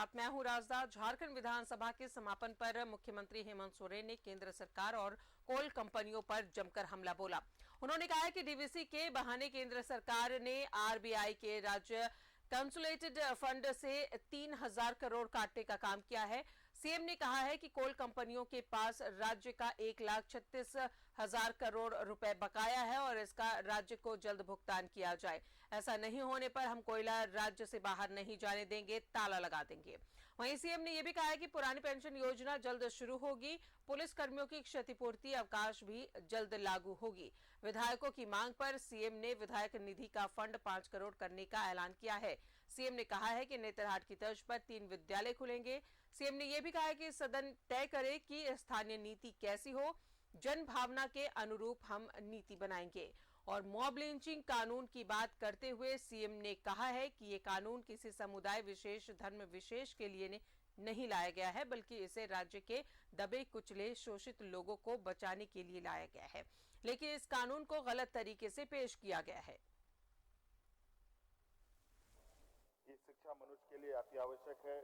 साथ मैं हूं राजदार। झारखंड विधानसभा के समापन पर मुख्यमंत्री हेमंत सोरेन ने केंद्र सरकार और कोल कंपनियों पर जमकर हमला बोला। उन्होंने कहा है कि डीवीसी के बहाने केंद्र सरकार ने आरबीआई के राज्य कंसोलिडेटेड फंड से 3000 करोड़ काटने का काम किया है। सीएम ने कहा है कि कोल कंपनियों के पास राज्य का 1,36,000 करोड़ रुपए बकाया है और इसका राज्य को जल्द भुगतान किया जाए। ऐसा नहीं होने पर हम कोयला राज्य से बाहर नहीं जाने देंगे, ताला लगा देंगे। वहीं सीएम ने यह भी कहा है कि पुरानी पेंशन योजना जल्द शुरू होगी। पुलिस कर्मियों की क्षतिपूर्ति अवकाश भी जल्द लागू होगी। विधायकों की मांग पर सीएम ने विधायक निधि का फंड 5 करोड़ करने का ऐलान किया है। सीएम ने कहा है कि नेतरहाट की तर्ज पर 3 विद्यालय खुलेंगे। सीएम ने यह भी कहा है कि सदन तय करे कि स्थानीय नीति कैसी हो, जन भावना के अनुरूप हम नीति बनाएंगे। और मॉब लिंचिंग कानून की बात करते हुए सीएम ने कहा है कि ये कानून किसी समुदाय विशेष, धर्म विशेष के लिए नहीं लाया गया है, बल्कि इसे राज्य के दबे कुचले शोषित लोगों को बचाने के लिए लाया गया है। लेकिन इस कानून को गलत तरीके से पेश किया गया है। ये शिक्षा मनुष्य के लिए अति आवश्यक है,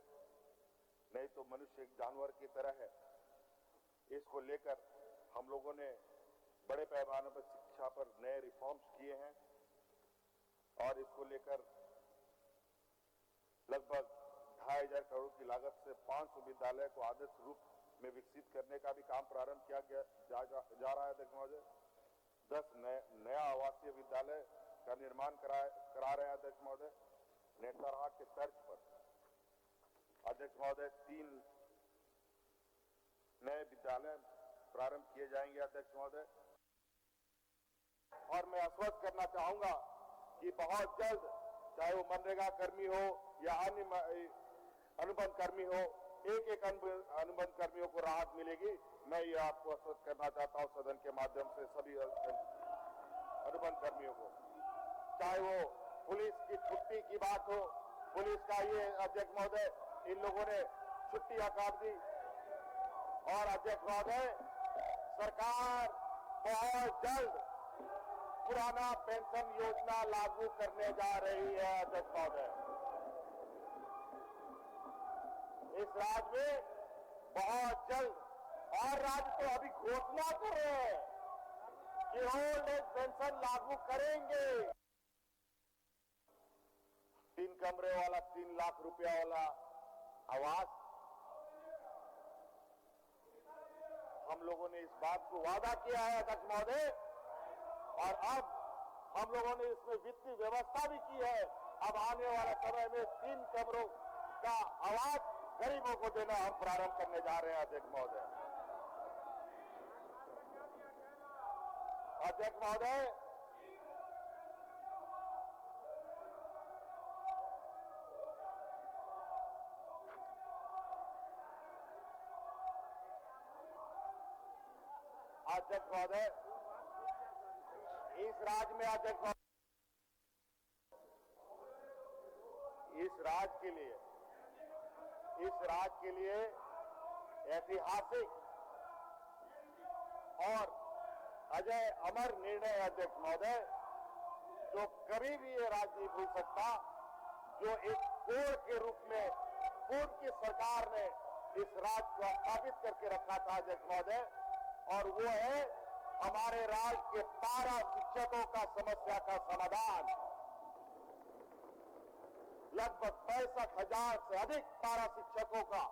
नहीं तो मनुष्य एक जानवर की तरह है। इसको लेकर हम लोगों ने बड़े पैमाने पर शिक्षा पर नए रिफॉर्म्स किए हैं और इसको लेकर लगभग 2,500 करोड़ की लागत से 500 विद्यालय को आदर्श रूप में विकसित करने का भी काम प्रारंभ किया जा रहा है। अध्यक्ष महोदय, 10 नया आवासीय विद्यालय का निर्माण करा रहे हैं अध्यक्ष महोदय, नेतरहाट के तर्ज पर। अध्यक्ष महोदय, 3 नए विद्यालय प्रारंभ किए जाएंगे अध्यक्ष महोदय। और मैं आश्वस्त करना चाहूंगा कि बहुत जल्द, चाहे वो मनरेगा कर्मी हो या अन्य अनुबंध कर्मी हो, एक अनुबंध कर्मियों को राहत मिलेगी। मैं ये आपको आश्वस्त करना चाहता हूं सदन के माध्यम से सभी अनुबंध कर्मियों को। चाहे वो पुलिस की छुट्टी की बात हो, पुलिस का ये अध्यक्ष महोदय इन लोगों ने छुट्टियां काट दी। और अध्यक्ष महोदय, सरकार बहुत जल्द पुराना पेंशन योजना लागू करने जा रही है अध्यक्ष महोदय। इस राज्य में बहुत जल्द, और राज्य तो अभी घोषणा कर रहे हैं कि ओल्ड एज पेंशन लागू करेंगे। 3 कमरे वाला 3 लाख रुपया वाला आवास, हम लोगों ने इस बात को वादा किया है अध्यक्ष महोदय, और अब हम लोगों ने इसमें वित्तीय व्यवस्था भी की है। अब आने वाले समय में 3 कमरों का आवास गरीबों को देना हम प्रारंभ करने जा रहे हैं अध्यक्ष महोदय। अध्यक्ष महोदय, अध्यक्ष महोदय, इस राज्य में अध्यक्ष महोदय, इस राज्य के लिए ऐतिहासिक और अजय अमर निर्णय अध्यक्ष महोदय, जो कभी भी ये राज्य नहीं भूल सकता, जो एक कोड के रूप में पूर्व की सरकार ने इस राज्य को स्थापित करके रखा था अध्यक्ष महोदय, और वो है हमारे राज्य के पारा शिक्षकों का समस्या का समाधान। लगभग 65,000 से अधिक पारा शिक्षकों का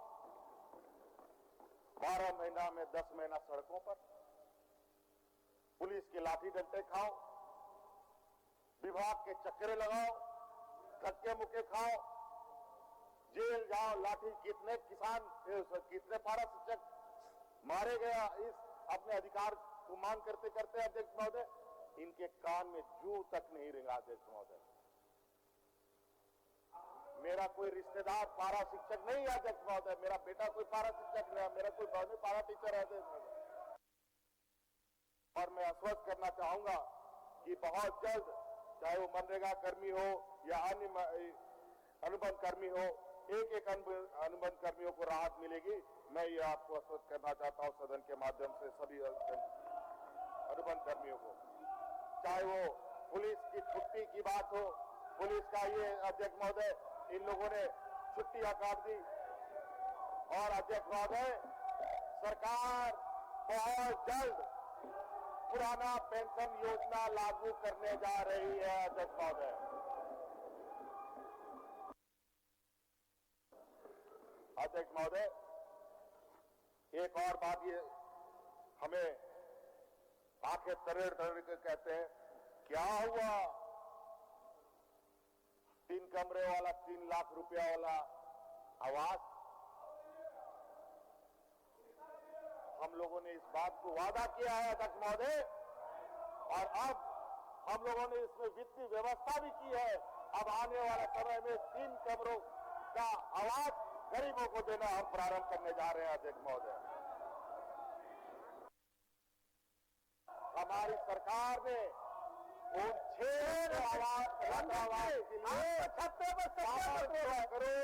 12 महीना में 10 महीना सड़कों पर, पुलिस के लाठी डंडे खाओ, विभाग के चक्करे लगाओ, धक्के मुक्के खाओ, जेल जाओ, लाठी। कितने किसान, कितने पारा शिक्षक मारे गया इस अपने अधिकार को मांग करते करते अध्यक्ष महोदय। इनके कान में जू तक नहीं रेंगा अध्यक्ष महोदय। मेरा कोई रिश्तेदार पारा शिक्षक नहीं है अध्यक्ष महोदय, मेरा बेटा कोई पारा शिक्षक नहीं है, मेरा कोई बहन पारा टीचर है अध्यक्ष महोदय। और मैं आश्वस्त करना चाहूंगा कि बहुत जल्द, चाहे वो मनरेगा कर्मी हो या अन्य अनुबंध कर्मी हो, एक अनुबंध कर्मियों को राहत मिलेगी। मैं ये आपको आश्वस्त करना चाहता हूं सदन के माध्यम से सभी अनुबंध कर्मियों को। चाहे वो पुलिस की छुट्टी की बात हो, पुलिस का ये अध्यक्ष महोदय इन लोगों ने छुट्टियां काट दी। और अध्यक्ष महोदय, सरकार बहुत जल्द पुराना पेंशन योजना लागू करने जा रही है। अध्यक्ष महोदय, अध्यक्ष महोदय, एक और बात, ये हमें आंखें तरेड़ तरेड़ के कहते हैं, क्या हुआ 3 कमरे वाला 3 लाख रुपया वाला आवास। हम लोगों ने इस बात को वादा किया है अध्यक्ष महोदय, और अब हम लोगों ने इसमें वित्तीय व्यवस्था भी की है। अब आने वाले समय में 3 कमरों का आवास गरीबों को देना हम प्रारंभ करने जा रहे हैं। अध्यक्ष महोदय, हमारी सरकार ने उन 6 आवास के लिए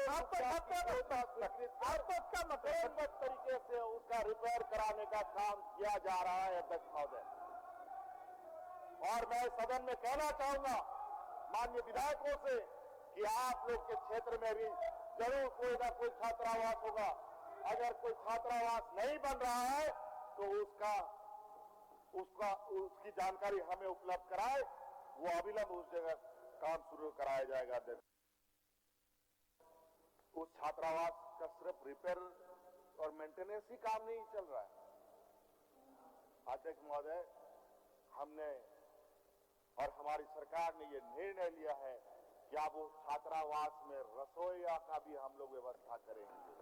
7 करोड़ तरीके से उसका रिपेयर कराने का काम किया जा रहा है। अध्यक्ष महोदय, और मैं सदन में कहना चाहूंगा माननीय विधायकों से कि आप लोग के क्षेत्र में भी जरूर कोई ना कोई छात्रावास होगा। अगर कोई छात्रावास नहीं बन रहा है तो उसकी जानकारी हमें उपलब्ध कराए, वो अविलंब उस जगह काम शुरू कराया जाएगा। उस छात्रावास का सिर्फ रिपेयर और मेंटेनेंस ही काम नहीं चल रहा है। अध्यक्ष महोदय, हमने और हमारी सरकार ने ये निर्णय लिया है कि अब उस छात्रावास में रसोईया का भी हम लोग व्यवस्था करेंगे।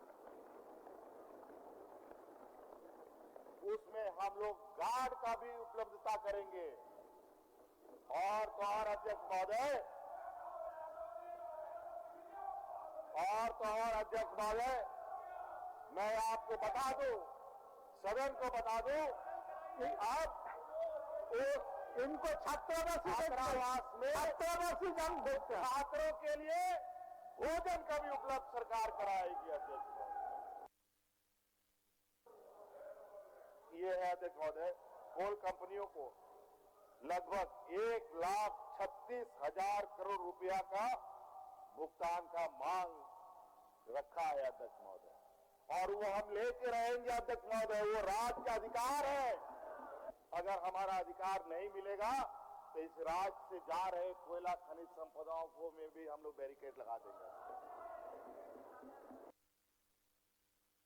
उसमें हम लोग गार्ड का भी उपलब्धता करेंगे। और तो और अध्यक्ष महोदय, मैं आपको बता दूं, सदन को बता दूं कि अब इनको छात्रावास में छात्रों के लिए भोजन का भी उपलब्ध सरकार कराएगी। अध्यक्ष ये है अध्यक्ष महोदय, कोल कंपनियों को लगभग 1,36,000 करोड़ रुपया का भुगतान का मांग रखा है। अध्यक्ष महोदय, और वो हम लेके रहेंगे। अध्यक्ष महोदय, वो राज्य का अधिकार है। अगर हमारा अधिकार नहीं मिलेगा तो इस राज्य से जा रहे कोयला खनिज संपदाओं को में भी हम लोग बैरिकेड लगा देंगे।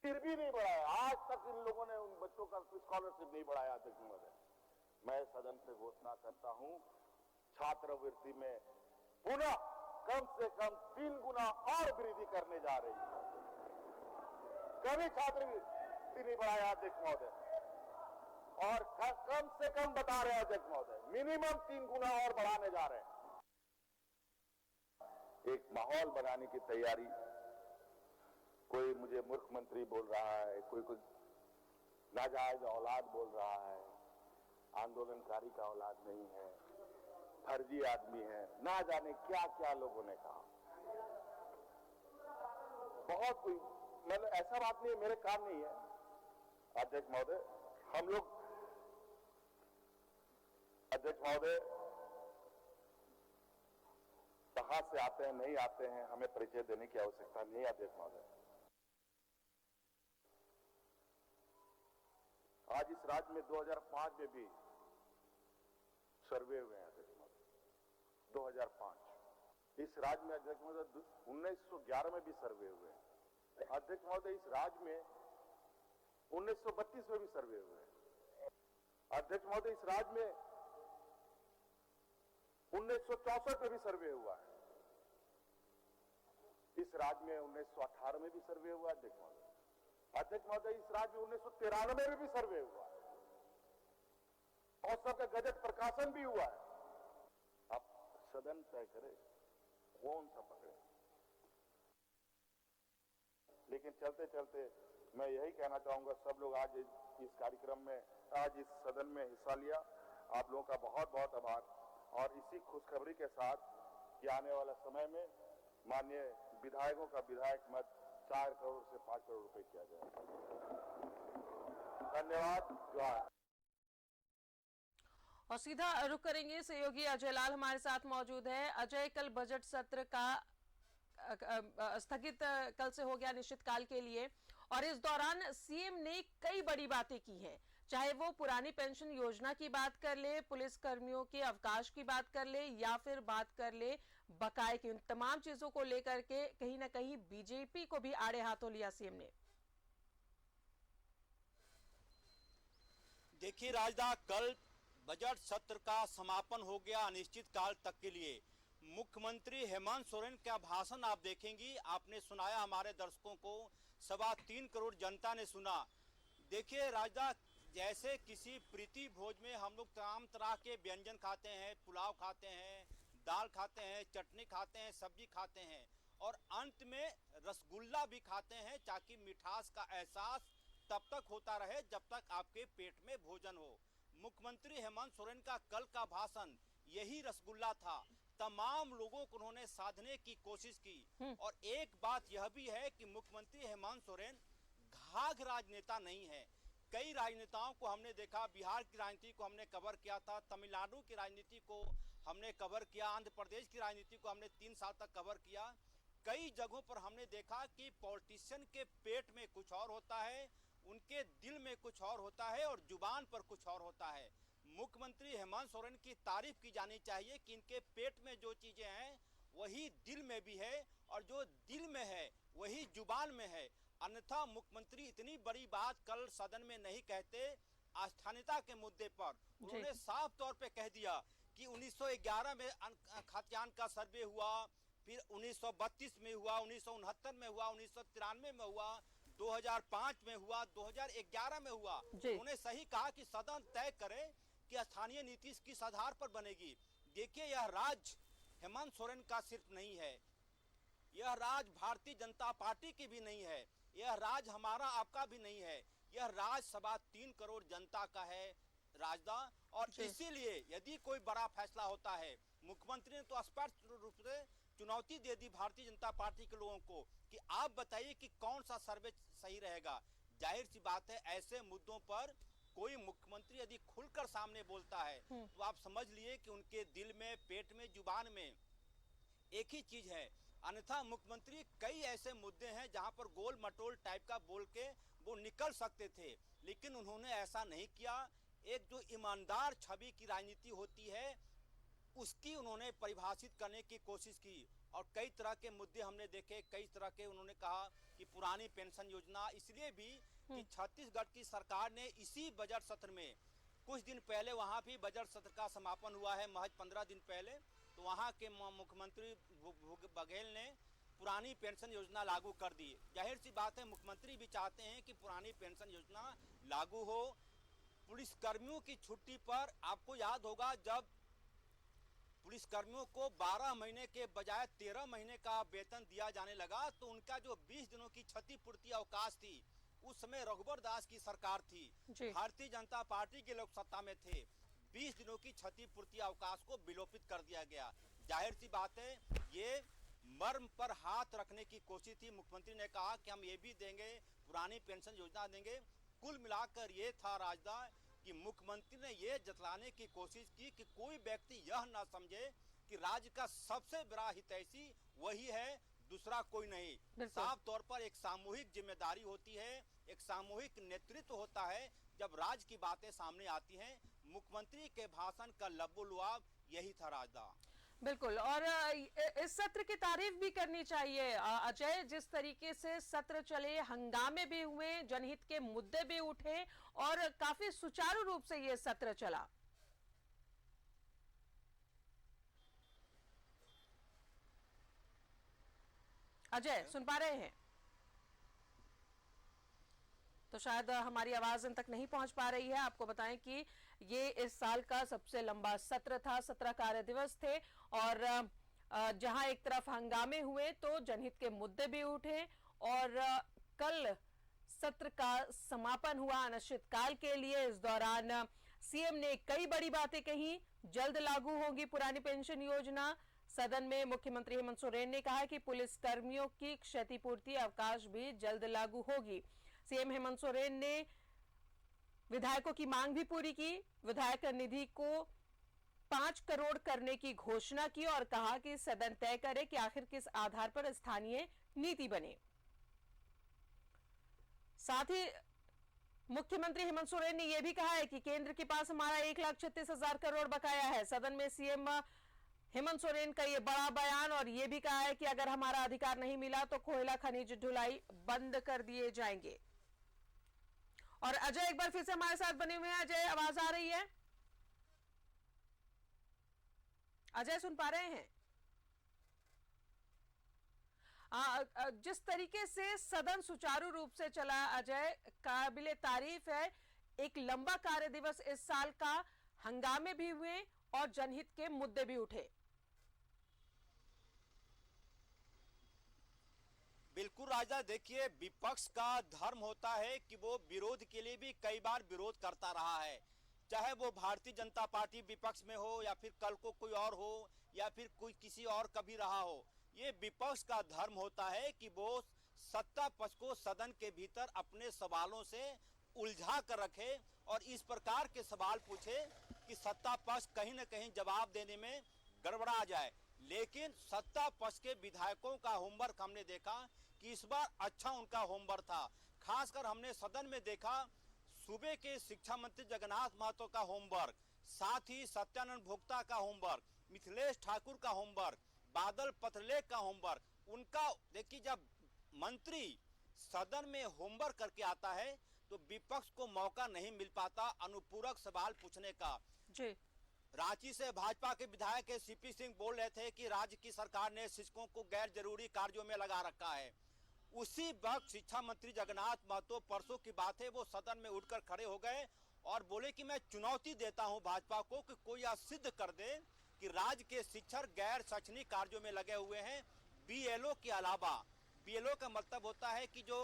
फिर भी नहीं बढ़ाया, आज तक इन लोगों ने उन बच्चों का स्कॉलरशिप नहीं बढ़ाया। अध्यक्ष महोदय, मैं सदन से घोषणा करता हूं, छात्रवृत्ति में पुनः कम से कम 3 गुना और वृद्धि करने जा रही है। कभी छात्रवृत्ति नहीं बढ़ाया अध्यक्ष महोदय, और कम से कम बता रहे हैं अध्यक्ष महोदय, मिनिमम 3 गुना और बढ़ाने जा रहे हैं। एक माहौल बनाने की तैयारी, कोई मुझे मूर्ख मंत्री बोल रहा है, कोई नाजायज औलाद बोल रहा है, आंदोलनकारी का औलाद नहीं है, फर्जी आदमी है, ना जाने क्या क्या लोगों ने कहा। बहुत कोई, मतलब ऐसा बात नहीं है, मेरे काम नहीं है। अध्यक्ष महोदय, हम लोग, अध्यक्ष महोदय, कहां से आते हैं नहीं आते हैं हमें परिचय देने की आवश्यकता नहीं है। अध्यक्ष महोदय, आज इस राज्य में 2005 में भी सर्वे हुए हैं। अध्यक्ष महोदय, 2005 इस राज्य में, अध्यक्ष महोदय 1911 में भी सर्वे हुए हैं। अध्यक्ष महोदय, इस राज्य में 1932 में भी सर्वे हुए हैं। अध्यक्ष महोदय, इस राज्य में 1964 में भी सर्वे हुआ है। इस राज्य में 1918 में भी सर्वे हुआ है। अध्यक्ष महोदय, इस राज्य में 1993 में भी सर्वे हुआ है, और सबका गजट प्रकाशन भी हुआ है। अब सदन तय करे कौन सा पकड़े। लेकिन चलते चलते मैं यही कहना चाहूंगा, सब लोग आज इस कार्यक्रम में, आज इस सदन में हिस्सा लिया, आप लोगों का बहुत बहुत आभार। और इसी खुशखबरी के साथ कि आने वाला समय में माननीय विधायकों का विधायक मत 4 करोड़ से 5 करोड़ रुपए किया जाए। धन्यवाद, जोहार। और सीधा रुख करेंगे, सहयोगी अजय लाल हमारे साथ मौजूद है। अजय, कल बजट सत्र का स्थगित कल से हो गया निश्चितकाल के लिए, और इस दौरान सीएम ने कई बड़ी बातें की हैं, चाहे वो पुरानी पेंशन योजना की बात कर ले, पुलिस कर्मियों के अवकाश की बात कर ले, या फिर बात कर ले बकाए की। उन तमाम चीजों को लेकर के कहीं ना कहीं बीजेपी को भी आड़े हाथों लिया सीएम ने। देखिए राजदा, कल बजट सत्र का समापन हो गया अनिश्चित काल तक के लिए। मुख्यमंत्री हेमंत सोरेन का भाषण आप देखेंगी, आपने सुनाया हमारे दर्शकों को, 3.25 करोड़ जनता ने सुना। देखिए राजदा, जैसे किसी प्रीति भोज में हम लोग तमाम तरह के व्यंजन खाते हैं, पुलाव खाते हैं, दाल खाते हैं, चटनी खाते हैं, सब्जी खाते हैं और अंत में रसगुल्ला भी खाते हैं, ताकि मिठास का एहसास तब तक होता रहे जब तक आपके पेट में भोजन हो। मुख्यमंत्री हेमंत सोरेन का कल का भाषण यही रसगुल्ला था। तमाम लोगों को उन्होंने साधने की कोशिश की। और एक बात यह भी है कि मुख्यमंत्री हेमंत सोरेन घाघ राजनेता नहीं है। कई राजनेताओं को हमने देखा, बिहार की राजनीति को हमने कवर किया था, तमिलनाडु की राजनीति को हमने कवर किया, आंध्र प्रदेश की राजनीति को हमने 3 साल तक कवर किया। कई जगहों पर हमने देखा कि पॉलिटिशियन के पेट में कुछ और होता है, उनके दिल में कुछ और होता है और जुबान पर कुछ और होता है। मुख्यमंत्री हेमंत सोरेन की तारीफ की जानी चाहिए कि इनके पेट में जो चीजें हैं वही दिल में भी है, और जो दिल में है वही जुबान में है। अन्यथा मुख्यमंत्री इतनी बड़ी बात कल सदन में नहीं कहते। आस्थानिकता के मुद्दे पर उन्होंने साफ तौर पे कह दिया कि 1911 में खाद्यान्न का सर्वे हुआ, फिर 1932 में हुआ, 1969 में हुआ, 1993 में हुआ, 2005 में हुआ, 2011 में हुआ। उन्होंने सही कहा कि सदन तय करे कि स्थानीय नीति किस आधार पर बनेगी। देखिए, यह राज हेमंत सोरेन का सिर्फ नहीं है, यह राज भारतीय जनता पार्टी की भी नहीं है, यह राज हमारा आपका भी नहीं है, यह राज 3.25 करोड़ जनता का है राजदा। और इसीलिए यदि कोई बड़ा फैसला होता है, मुख्यमंत्री ने तो स्पष्ट रूप से चुनौती दे दी भारतीय जनता पार्टी के लोगों को कि आप बताइए कि कौन सा सर्वे सही रहेगा। जाहिर सी बात है, ऐसे मुद्दों पर कोई मुख्यमंत्री यदि खुलकर सामने बोलता है तो आप समझ लिए कि उनके दिल में, पेट में, जुबान में एक ही चीज है। अन्यथा मुख्यमंत्री कई ऐसे मुद्दे हैं जहां पर गोल मटोल टाइप का बोल के वो निकल सकते थे, लेकिन उन्होंने ऐसा नहीं किया। एक जो ईमानदार छवि की राजनीति होती है उसकी उन्होंने परिभाषित करने की कोशिश की। और कई तरह के मुद्दे हमने देखे, कई तरह के उन्होंने कहा कि पुरानी पेंशन योजना, इसलिए भी कि छत्तीसगढ़ की सरकार ने इसी बजट सत्र में, कुछ दिन पहले वहां भी बजट सत्र का समापन हुआ है, महज 15 दिन पहले, तो वहां के मुख्यमंत्री बघेल ने पुरानी पेंशन योजना लागू कर दी। जाहिर सी बात है, मुख्यमंत्री भी चाहते हैं कि पुरानी पेंशन योजना लागू हो। पुलिसकर्मियों की छुट्टी पर आपको याद होगा, जब पुलिसकर्मियों को 12 महीने के बजाय 13 महीने का वेतन दिया जाने लगा, तो उनका जो 20 दिनों की क्षतिपूर्ति अवकाश थी, उस समय रघुवर दास की सरकार थी, भारतीय जनता पार्टी के लोग सत्ता में थे, 20 दिनों की क्षतिपूर्ति अवकाश को विलोपित कर दिया गया। जाहिर सी बात है, ये मर्म पर हाथ रखने की कोशिश थी। मुख्यमंत्री ने कहा कि हम ये भी देंगे, पुरानी पेंशन योजना देंगे। कुल मिलाकर ये था राजदा कि मुख्यमंत्री ने ये जतलाने की कोशिश की कि कोई व्यक्ति यह ना समझे कि राज्य का सबसे बड़ा हितैषी वही है, दूसरा कोई नहीं। साफ तौर पर एक सामूहिक जिम्मेदारी होती है, एक सामूहिक नेतृत्व होता है जब राज्य की बातें सामने आती हैं। मुख्यमंत्री के भाषण का लबोलुआब यही था राजदा। बिल्कुल, और इस सत्र की तारीफ भी करनी चाहिए अजय। जिस तरीके से सत्र चले, हंगामे भी हुए, जनहित के मुद्दे भी उठे और काफी सुचारू रूप से ये सत्र चला। अजय, सुन पा रहे हैं? तो शायद हमारी आवाज इन तक नहीं पहुंच पा रही है। आपको बताएं कि ये इस साल का सबसे लंबा सत्र था, 17 कार्य दिवस थे, और जहां एक तरफ हंगामे हुए तो जनहित के मुद्दे भी उठे, और कल सत्र का समापन हुआ अनिश्चितकाल के लिए। इस दौरान सीएम ने कई बड़ी बातें कही। जल्द लागू होगी पुरानी पेंशन योजना। सदन में मुख्यमंत्री हेमंत सोरेन ने कहा कि पुलिस कर्मियों की क्षतिपूर्ति अवकाश भी जल्द लागू होगी। सीएम हेमंत सोरेन ने विधायकों की मांग भी पूरी की। विधायक निधि को 5 करोड़ करने की घोषणा की और कहा कि सदन तय करे कि आखिर किस आधार पर स्थानीय नीति बने। साथ ही मुख्यमंत्री हेमंत सोरेन ने यह भी कहा है कि केंद्र के पास हमारा 1,36,000 करोड़ बकाया है। सदन में सीएम हेमंत सोरेन का ये बड़ा बयान, और ये भी कहा है कि अगर हमारा अधिकार नहीं मिला तो कोयला खनिज ढुलाई बंद कर दिए जाएंगे। और अजय एक बार फिर से हमारे साथ बने हुए हैं। अजय, आवाज आ रही है? अजय, सुन पा रहे हैं? जिस तरीके से सदन सुचारू रूप से चला अजय, काबिले तारीफ है। एक लंबा कार्य दिवस इस साल का, हंगामे भी हुए और जनहित के मुद्दे भी उठे। बिल्कुल राजा, देखिए विपक्ष का धर्म होता है कि वो विरोध के लिए भी कई बार विरोध करता रहा है, चाहे वो भारतीय जनता पार्टी विपक्ष में हो या फिर कल को कोई और हो या फिर कोई किसी और कभी रहा हो। ये विपक्ष का धर्म होता है कि वो सत्ता पक्ष को सदन के भीतर अपने सवालों से उलझा कर रखे और इस प्रकार के सवाल पूछे कि सत्ता पक्ष कहीं न कहीं जवाब देने में गड़बड़ा जाए। लेकिन सत्ता पक्ष के विधायकों का होमवर्क हमने देखा कि इस बार अच्छा उनका होमवर्क था। खासकर हमने सदन में देखा सूबे के शिक्षा मंत्री जगन्नाथ महतो का होमवर्क, साथ ही सत्यानंद भोक्ता का होमवर्क, मिथिलेश ठाकुर का होमवर्क, बादल पत्रलेख का होमवर्क। उनका देखिए, जब मंत्री सदन में होमवर्क करके आता है तो विपक्ष को मौका नहीं मिल पाता अनुपूरक सवाल पूछने का। जी। रांची से भाजपा के विधायक सीपी सिंह बोल रहे थे कि राज्य की सरकार ने शिक्षकों को गैर जरूरी कार्यों में लगा रखा है। उसी वक्त शिक्षा मंत्री जगन्नाथ महतो, परसों की बात है, वो सदन में उठकर खड़े हो गए और बोले कि मैं चुनौती देता हूं भाजपा को कि कोई यह सिद्ध कर दे कि राज्य के शिक्षक गैर शैक्षणिक कार्यों में लगे हुए हैं। बीएलओ के अलावा, बीएलओ का मतलब होता है कि जो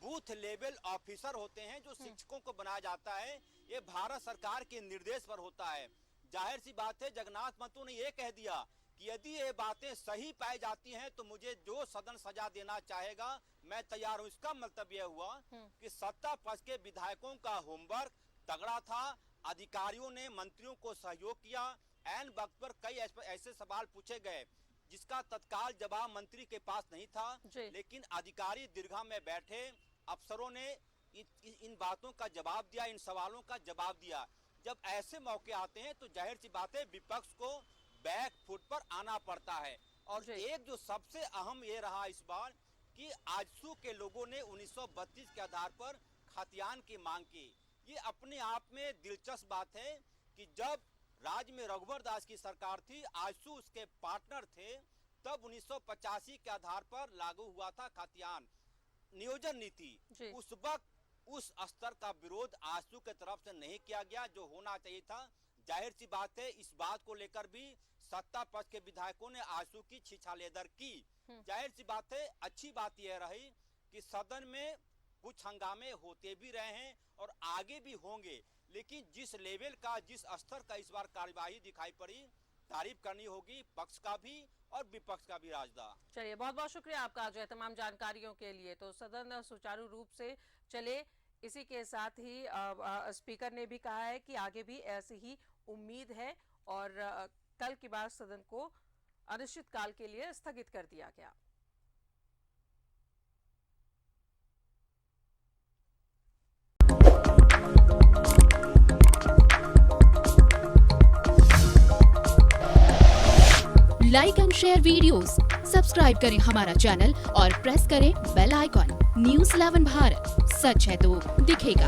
बूथ लेवल ऑफिसर होते हैं, जो शिक्षकों को बनाया जाता है, ये भारत सरकार के निर्देश पर होता है। जाहिर सी बात है, जगन्नाथ महतो ने ये कह दिया कि यदि ये बातें सही पाई जाती हैं तो मुझे जो सदन सजा देना चाहेगा मैं तैयार हूं। इसका मतलब यह हुआ कि सत्ता पक्ष के विधायकों का होमवर्क तगड़ा था। अधिकारियों ने मंत्रियों को सहयोग किया। ऐन वक्त पर कई ऐसे सवाल पूछे गए जिसका तत्काल जवाब मंत्री के पास नहीं था, लेकिन अधिकारी दीर्घा में बैठे अफसरों ने इन बातों का जवाब दिया, इन सवालों का जवाब दिया। जब ऐसे मौके आते हैं तो जाहिर सी बात है विपक्ष को बैक फुट पर आना पड़ता है। और एक जो सबसे अहम ये रहा इस बार कि आजसू के लोगों ने 1932 के आधार पर खतियान की मांग की। ये अपने आप में दिलचस्प बात है कि जब राज्य में रघुवर दास की सरकार थी, आजसू उसके पार्टनर थे, तब 1985 के आधार पर लागू हुआ था खतियान नियोजन नीति। उस वक्त उस स्तर का विरोध आजसू के तरफ से नहीं किया गया जो होना चाहिए था। जाहिर सी बात है, इस बात को लेकर भी सत्ता पक्ष के विधायकों ने आजसू की छीछालेदर की। जाहिर सी बात है, अच्छी बात यह रही कि सदन में कुछ हंगामे होते भी रहे हैं और आगे भी होंगे, लेकिन जिस लेवल का, जिस स्तर का इस बार कार्यवाही दिखाई पड़ी, तारीफ करनी होगी पक्ष का भी और विपक्ष का भी। राजदा, चलिए, बहुत बहुत शुक्रिया आपका अजय तमाम जानकारियों के लिए। तो सदन सुचारू रूप से चले, इसी के साथ ही स्पीकर ने भी कहा है कि आगे भी ऐसी ही उम्मीद है और कल की बार सदन को अनिश्चित काल के लिए स्थगित कर दिया गया। Like and share videos, subscribe करें हमारा चैनल और प्रेस करें बेल आइकॉन। न्यूज़ 11 भारत, सच है तो दिखेगा।